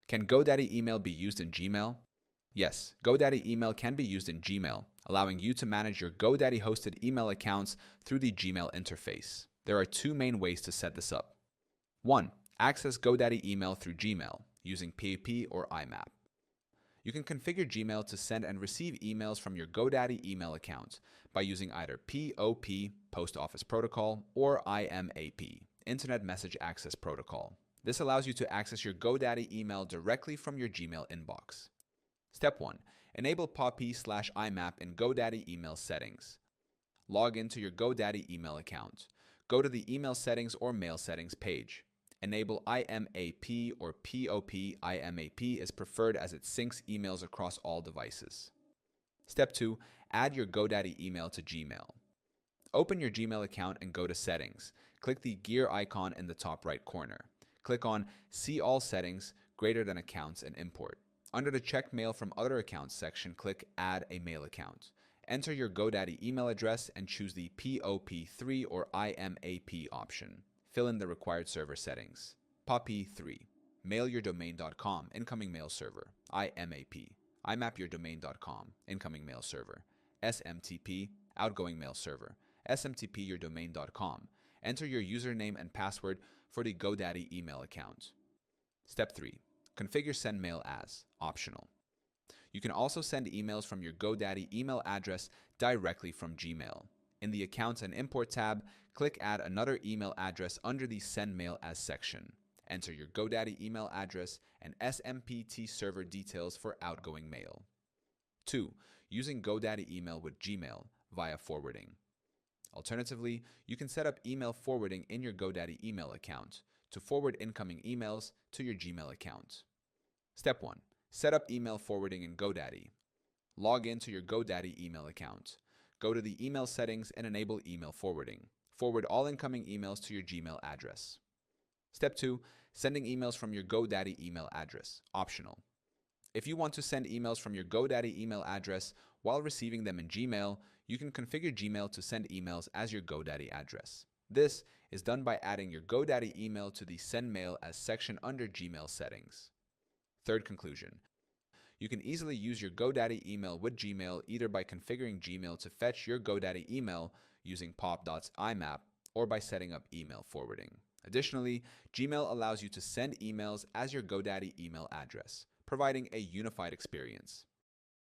Can GoDaddy email be used in Gmail? Yes, GoDaddy email can be used in Gmail, allowing you to manage your GoDaddy hosted email accounts through the Gmail interface. There are two main ways to set this up. 1. Access GoDaddy email through Gmail using PAP or IMAP. You can configure Gmail to send and receive emails from your GoDaddy email account by using either POP, Post Office Protocol, or IMAP, Internet Message Access Protocol. This allows you to access your GoDaddy email directly from your Gmail inbox. Step 1. Enable POP/IMAP in GoDaddy email settings. Log into your GoDaddy email account. Go to the Email Settings or Mail Settings page. Enable IMAP or POP IMAP is preferred as it syncs emails across all devices. Step 2. Add your GoDaddy email to Gmail. Open your Gmail account and go to Settings. Click the gear icon in the top right corner. Click on See All Settings, Greater Than Accounts and Import. Under the Check Mail from Other Accounts section, click Add a Mail Account. Enter your GoDaddy email address and choose the POP3 or IMAP option. Fill in the required server settings. POP3. Mailyourdomain.com, incoming mail server. IMAP. IMAPyourdomain.com, incoming mail server. SMTP, outgoing mail server. SMTPyourdomain.com. Enter your username and password for the GoDaddy email account. Step 3. Configure Send Mail As, optional. You can also send emails from your GoDaddy email address directly from Gmail. In the Accounts and Import tab, click Add another email address under the Send Mail As section. Enter your GoDaddy email address and SMPT server details for outgoing mail. 2. Using GoDaddy email with Gmail via forwarding. Alternatively, you can set up email forwarding in your GoDaddy email account to forward incoming emails to your Gmail account. Step 1. Set up email forwarding in GoDaddy. Log into your GoDaddy email account. Go to the email settings and enable email forwarding. Forward all incoming emails to your Gmail address. Step 2. Sending emails from your GoDaddy email address, optional. If you want to send emails from your GoDaddy email address while receiving them in Gmail, you can configure Gmail to send emails as your GoDaddy address. This is done by adding your GoDaddy email to the Send Mail As section under Gmail settings. Third conclusion. You can easily use your GoDaddy email with Gmail either by configuring Gmail to fetch your GoDaddy email using pop.imap or by setting up email forwarding. Additionally, Gmail allows you to send emails as your GoDaddy email address, providing a unified experience.